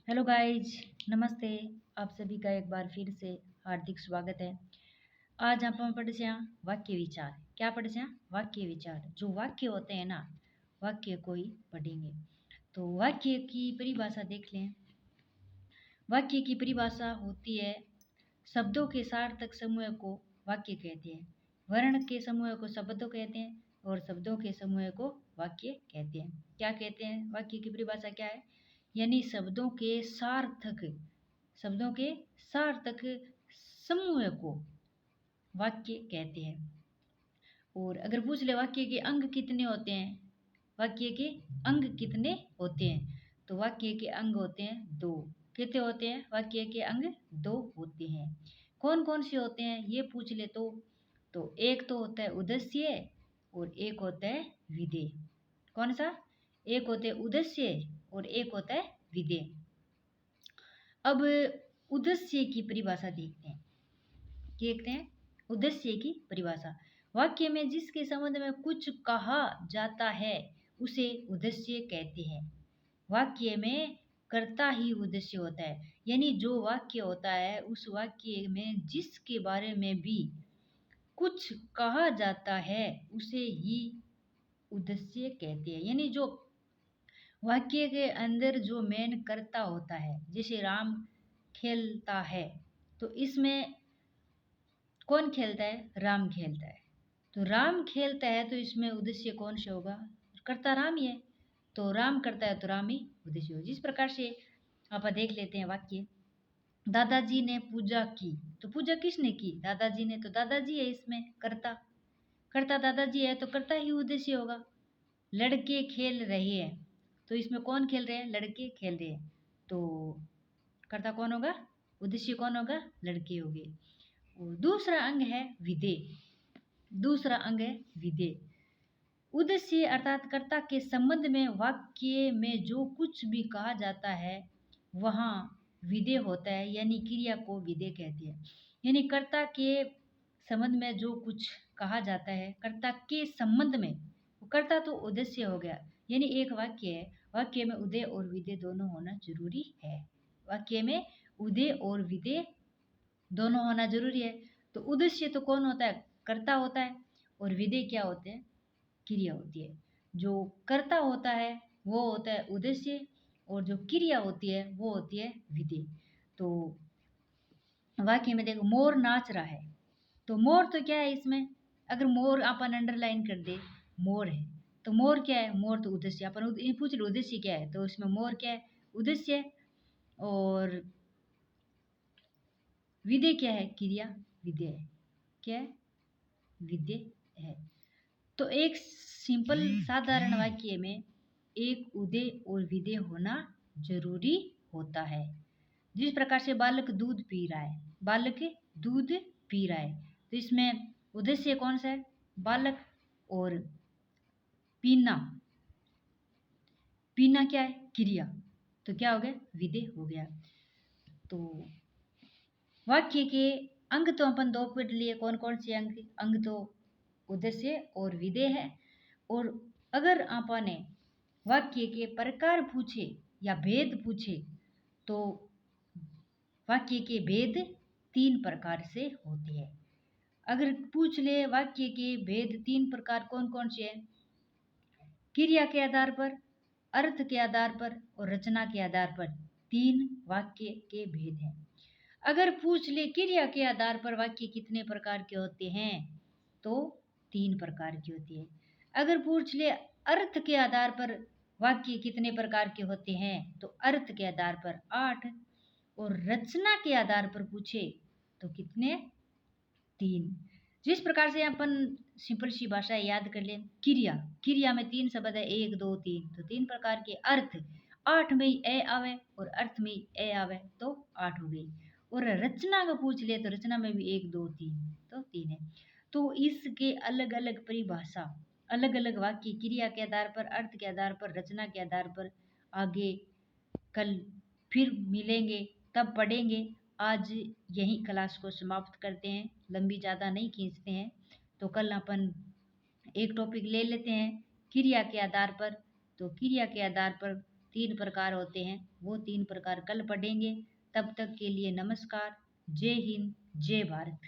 Hello guys, नमस्ते। आप सभी का एक बार फिर से हार्दिक स्वागत है। आज हम पढ़े से यहाँ वाक्य विचार। क्या पढ़े से यहाँ वाक्य विचार। जो वाक्य होते हैं ना, वाक्य को ही पढ़ेंगे। तो वाक्य की परिभाषा देख लें। वाक्य की परिभाषा होती है शब्दों के सार्थक समूह को वाक्य कहते हैं, वर्ण के समूह को शब्दों कहते हैं और शब्दों के समूह को वाक्य कहते हैं। क्या कहते हैं? वाक्य की परिभाषा क्या है? यानी शब्दों के सार्थक समूह को वाक्य कहते हैं। और अगर पूछ ले वाक्य के अंग कितने होते हैं, वाक्य के अंग कितने होते हैं, तो वाक्य के अंग होते हैं दो। कितने होते हैं? वाक्य के अंग दो होते हैं। कौन कौन से होते हैं ये पूछ ले तो एक तो होता है उद्देश्य और एक होता है विधेय। कौन सा? एक होते हैं उद्देश्य और एक होता है विधेय। अब उद्देश्य की परिभाषा देखते हैं उद्देश्य की परिभाषा। वाक्य में जिसके संबंध में कुछ कहा जाता है उसे उद्देश्य कहते हैं। वाक्य में कर्ता ही उद्देश्य होता है, यानी जो वाक्य होता है उस वाक्य में जिसके बारे में भी कुछ कहा जाता है उसे ही उद्देश्य कहते हैं। यानी जो वाक्य के अंदर जो मेन कर्ता होता है, जैसे राम खेलता है, तो इसमें कौन खेलता है? राम खेलता है। तो राम खेलता है तो इसमें उद्देश्य कौन से होगा? कर्ता राम ही है। तो राम करता है तो राम ही उद्देश्य होगा। जिस प्रकार से आप देख लेते हैं वाक्य, दादाजी ने पूजा की, तो पूजा किसने की? दादाजी ने। तो दादाजी है इसमें कर्ता। कर्ता दादाजी है तो कर्ता ही उद्देश्य होगा। लड़के खेल रहे हैं, तो इसमें कौन खेल रहे हैं? लड़के खेल रहे हैं। तो कर्ता कौन होगा? उद्देश्य कौन होगा? लड़के होंगे। और दूसरा अंग है विधेय। दूसरा अंग है विधेय। उद्देश्य अर्थात कर्ता के संबंध में वाक्य में जो कुछ भी कहा जाता है वहाँ विधेय होता है, यानी क्रिया को विधेय कहते हैं। यानी कर्ता के संबंध में जो कुछ कहा जाता है, कर्ता के संबंध में, कर्ता तो उद्देश्य हो गया। यानी एक वाक्य है, वाक्य में उदय और विधेय दोनों होना जरूरी है। वाक्य में उदय और विधेय दोनों होना जरूरी है। तो उद्देश्य तो कौन होता है? कर्ता होता है। और विधेय क्या होते हैं? क्रिया होती है। जो कर्ता होता है वो होता है उद्देश्य और जो क्रिया होती है वो होती है विधेय। तो वाक्य में देखो, मोर नाच रहा है, तो मोर तो क्या है इसमें? अगर मोर अपन अंडरलाइन कर दे, मोर है, तो मोर क्या है? मोर तो उद्देश्य। अपन ये पूछ रहे उद्देश्य क्या है, तो इसमें मोर क्या है? उद्देश्य है। और विधेय क्या है? क्रिया विधेय है। क्या है? विधेय है। तो एक सिंपल साधारण वाक्य में एक उदय और विधेय होना जरूरी होता है। जिस प्रकार से बालक दूध पी रहा है, बालक दूध पी रहा है, तो इसमें उद्देश्य कौन सा है? बालक। और पीना, पीना क्या है? क्रिया। तो क्या हो गया? विधेय हो गया। तो वाक्य के अंग तो अपन दो पढ़ लिए। कौन कौन से अंग? अंग तो उद्देश्य और विधेय है। और अगर आपने वाक्य के प्रकार पूछे या भेद पूछे तो वाक्य के भेद 3 प्रकार से होते हैं। अगर पूछ ले वाक्य के भेद 3 प्रकार कौन कौन से हैं? क्रिया के आधार पर, अर्थ के आधार पर और रचना के आधार पर 3 वाक्य के भेद हैं। अगर पूछ ले क्रिया के आधार पर वाक्य कितने प्रकार के होते हैं, तो 3 प्रकार की होती है। अगर पूछ ले अर्थ के आधार पर वाक्य कितने प्रकार के होते हैं, तो अर्थ के आधार पर 8। और रचना के आधार पर पूछे तो कितने? 3। जिस प्रकार से अपन सिंपल सी भाषा याद कर लें, क्रिया, क्रिया में 3 शब्द है, 1 2 3, तो 3 प्रकार के। अर्थ, 8 में ए आवे और अर्थ में ए आवे तो 8 हो गई। और रचना का पूछ ले तो रचना में भी 1 2 3 तो 3 है। तो इसके अलग अलग परिभाषा, अलग अलग वाक्य क्रिया के आधार पर, अर्थ के आधार पर, रचना के आधार पर आगे कल फिर मिलेंगे तब पढ़ेंगे। आज यही क्लास को समाप्त करते हैं, लंबी ज़्यादा नहीं खींचते हैं। तो कल अपन एक टॉपिक ले लेते हैं क्रिया के आधार पर। तो क्रिया के आधार पर तीन प्रकार होते हैं, वो तीन प्रकार कल पढ़ेंगे। तब तक के लिए नमस्कार। जय हिंद, जय भारत।